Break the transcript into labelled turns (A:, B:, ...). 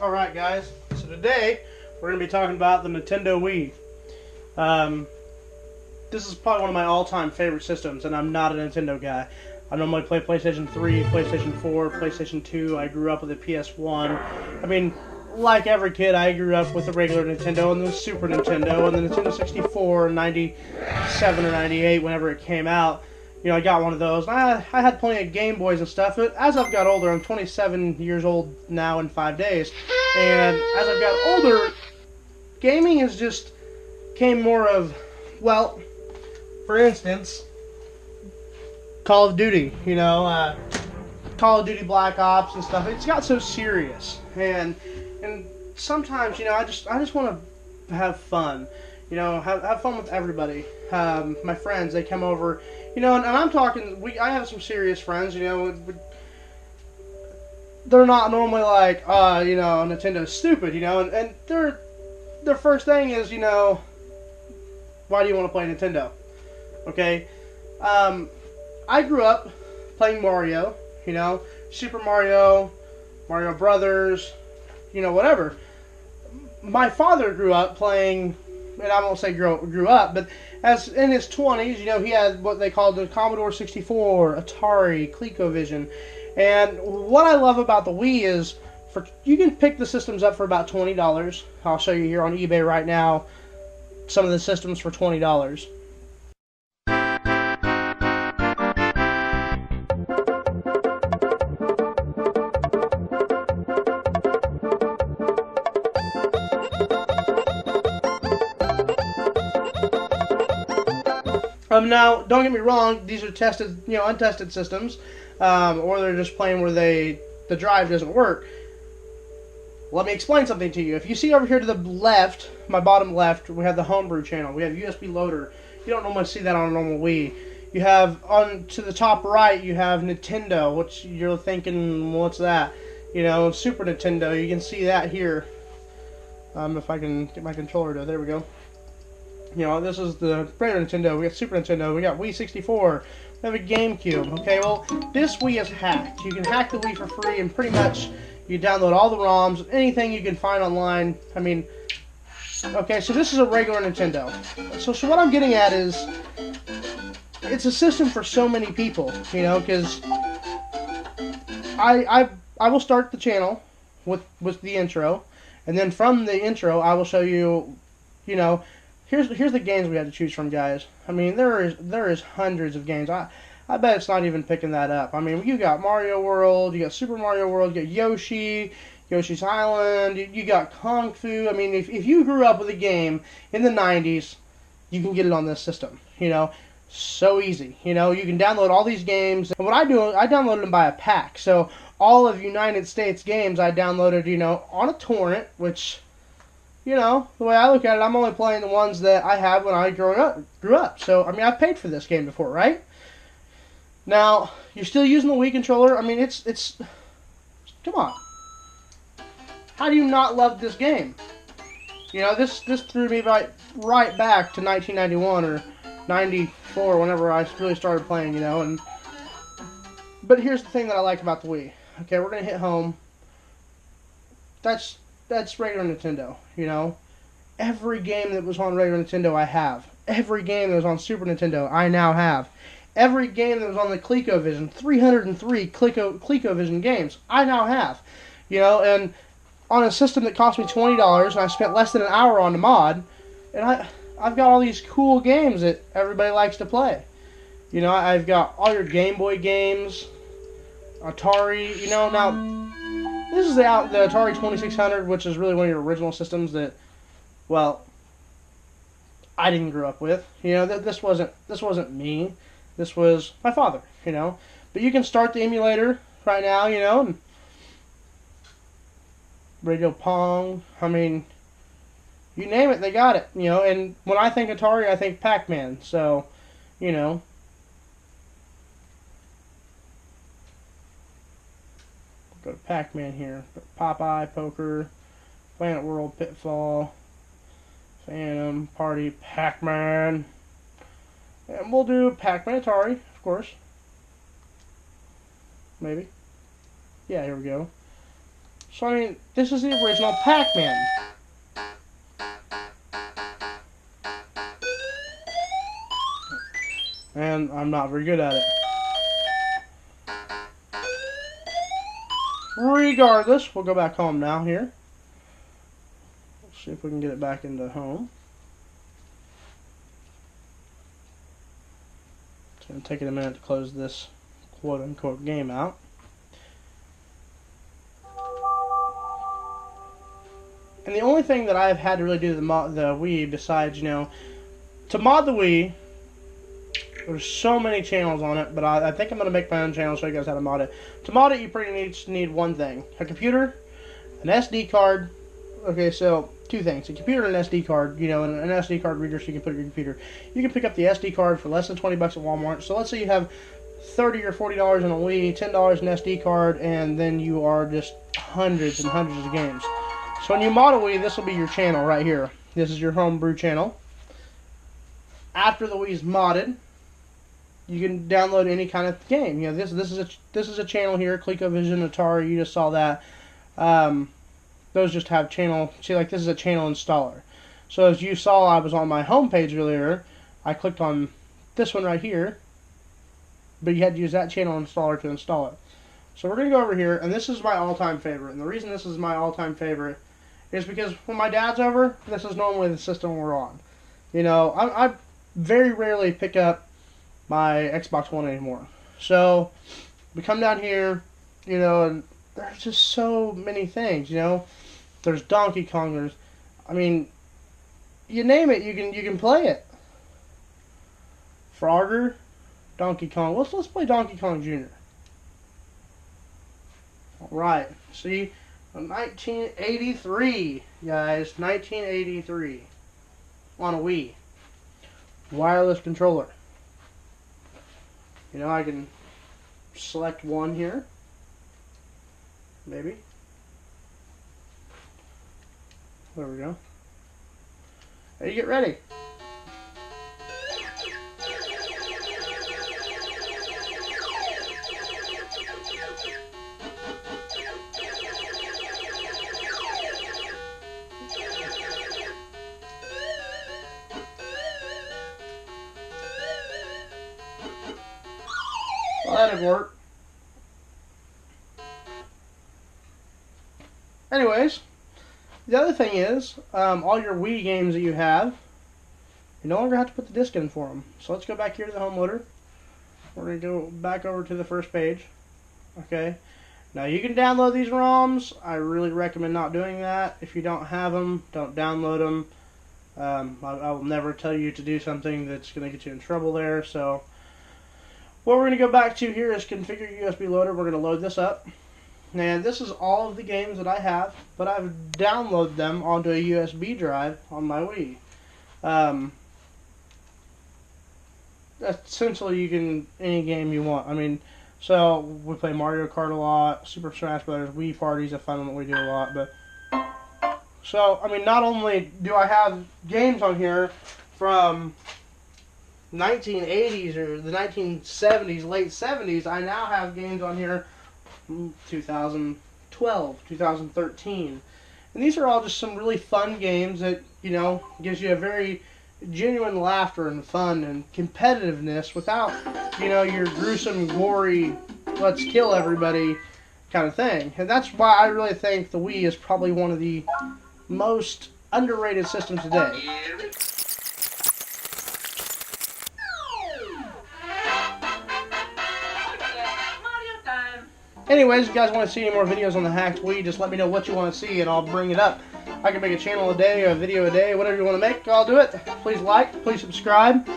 A: Alright guys, so today we're going to be talking about the Nintendo Wii. This is probably one of my all-time favorite systems, and I'm not a Nintendo guy. I normally play PlayStation 3, PlayStation 4, PlayStation 2. I grew up with a PS1. I mean, like every kid, I grew up with the regular Nintendo and the Super Nintendo and the Nintendo 64 in 97 or 98 whenever it came out. You know, I got one of those. I had plenty of Game Boys and stuff, but as I've got older, I'm 27 years old now in 5 days, and as I've got older, gaming has just came more of, well, for instance, Call of Duty, Call of Duty Black Ops and stuff. It's got so serious, and sometimes, I just want to have fun, have fun with everybody. My friends, they come over. And I'm talking, I have some serious friends, they're not normally like, Nintendo's stupid, and their first thing is, why do you want to play Nintendo? Okay? I grew up playing Mario, Super Mario, Mario Brothers, whatever. My father grew up playing, and I won't say grew up, but as in his 20s, he had what they called the Commodore 64, Atari, ColecoVision. And what I love about the Wii is, you can pick the systems up for about $20. I'll show you here on eBay right now some of the systems for $20. Now, don't get me wrong, these are tested, untested systems, or they're just plain where the drive doesn't work. Let me explain something to you. If you see over here to the left, my bottom left, we have the homebrew channel. We have USB loader. You don't normally see that on a normal Wii. You have, to the top right, you have Nintendo, which you're thinking, what's that? Super Nintendo. You can see that here. If I can get my controller to, there we go. This is the regular Nintendo. We got Super Nintendo. We got Wii 64. We have a GameCube. Okay, well, this Wii is hacked. You can hack the Wii for free, and pretty much you download all the ROMs, anything you can find online. I mean, okay, so this is a regular Nintendo. So what I'm getting at is, it's a system for so many people. Because I will start the channel with the intro, and then from the intro, I will show you, Here's the games we had to choose from, guys. I mean, there is hundreds of games. I bet it's not even picking that up. I mean, you got Mario World, you got Super Mario World, you got Yoshi's Island, you got Kung Fu. I mean, if you grew up with a game in the 90s, you can get it on this system. So easy. You can download all these games. And what I do, I downloaded them by a pack. So all of United States games I downloaded, on a torrent, which... the way I look at it, I'm only playing the ones that I had when I grew up. So, I mean, I paid for this game before, right? Now, you're still using the Wii controller. I mean, it's come on. How do you not love this game? This threw me right back to 1991 or 94, whenever I really started playing, But here's the thing that I like about the Wii. Okay, we're going to hit home. That's regular Nintendo, Every game that was on regular Nintendo, I have. Every game that was on Super Nintendo, I now have. Every game that was on the ColecoVision, 303 ColecoVision games, I now have. And on a system that cost me $20, and I spent less than an hour on the mod, and I've got all these cool games that everybody likes to play. I've got all your Game Boy games, Atari, now... This is the Atari 2600, which is really one of your original systems that, well, I didn't grow up with. This wasn't me. This was my father. But you can start the emulator right now. And Radio Pong. I mean, you name it, they got it. And when I think Atari, I think Pac-Man. So, Go to Pac-Man here. Popeye, Poker, Planet World, Pitfall, Phantom, Party, Pac-Man. And we'll do Pac-Man Atari, of course. Maybe. Yeah, here we go. So, I mean, this is the original Pac-Man. And I'm not very good at it. Regardless, we'll go back home now here. Let's see if we can get it back into home. It's going to take it a minute to close this quote-unquote game out. And the only thing that I've had to really do to the Wii, besides, you know, to mod the Wii, there's so many channels on it, but I think I'm going to make my own channel show you guys how to mod it. To mod it, you pretty much need one thing. A computer, an SD card. Okay, so two things. A computer and an SD card. You know, and an SD card reader so you can put it in your computer. You can pick up the SD card for less than 20 bucks at Walmart. So let's say you have $30 or $40 in a Wii, $10 in an SD card, and then you are just hundreds and hundreds of games. So when you mod a Wii, this will be your channel right here. This is your homebrew channel. After the Wii's modded, you can download any kind of game. You know, this is a channel here, ColecoVision, Atari. You just saw that. Those just have channel. See, like this is a channel installer. So as you saw, I was on my home page earlier. I clicked on this one right here, but you had to use that channel installer to install it. So we're gonna go over here, and this is my all-time favorite. And the reason this is my all-time favorite is because when my dad's over, this is normally the system we're on. You know, I very rarely pick up my Xbox One anymore. So we come down here, you know, and there's just so many things, you know. There's Donkey Kong, there's, I mean, you name it, you can play it. Frogger, Donkey Kong. Let's play Donkey Kong Jr. Alright, see, 1983, guys, 1983 on a Wii. Wireless controller. You know, I can select one here. Maybe. There we go. Hey, get ready. Well, that'd work. Anyways, the other thing is, all your Wii games that you have, you no longer have to put the disc in for them. So let's go back here to the home loader. We're going to go back over to the first page. Okay. Now you can download these ROMs. I really recommend not doing that. If you don't have them, don't download them. I will never tell you to do something that's going to get you in trouble there. So what we're going to go back to here is configure USB loader. We're going to load this up. And this is all of the games that I have, but I've downloaded them onto a USB drive on my Wii. Essentially, you can, any game you want. I mean, so we play Mario Kart a lot, Super Smash Brothers, Wii Party's a fun one that we do a lot. But so, I mean, not only do I have games on here from 1980s or the 1970s, late 70s, I now have games on here 2012, 2013. And these are all just some really fun games that, you know, gives you a very genuine laughter and fun and competitiveness without, you know, your gruesome, gory, let's kill everybody kind of thing. And that's why I really think the Wii is probably one of the most underrated systems today. Anyways, if you guys want to see any more videos on the hacked Wii, just let me know what you want to see and I'll bring it up. I can make a channel a day, a video a day, whatever you want to make, I'll do it. Please like, please subscribe.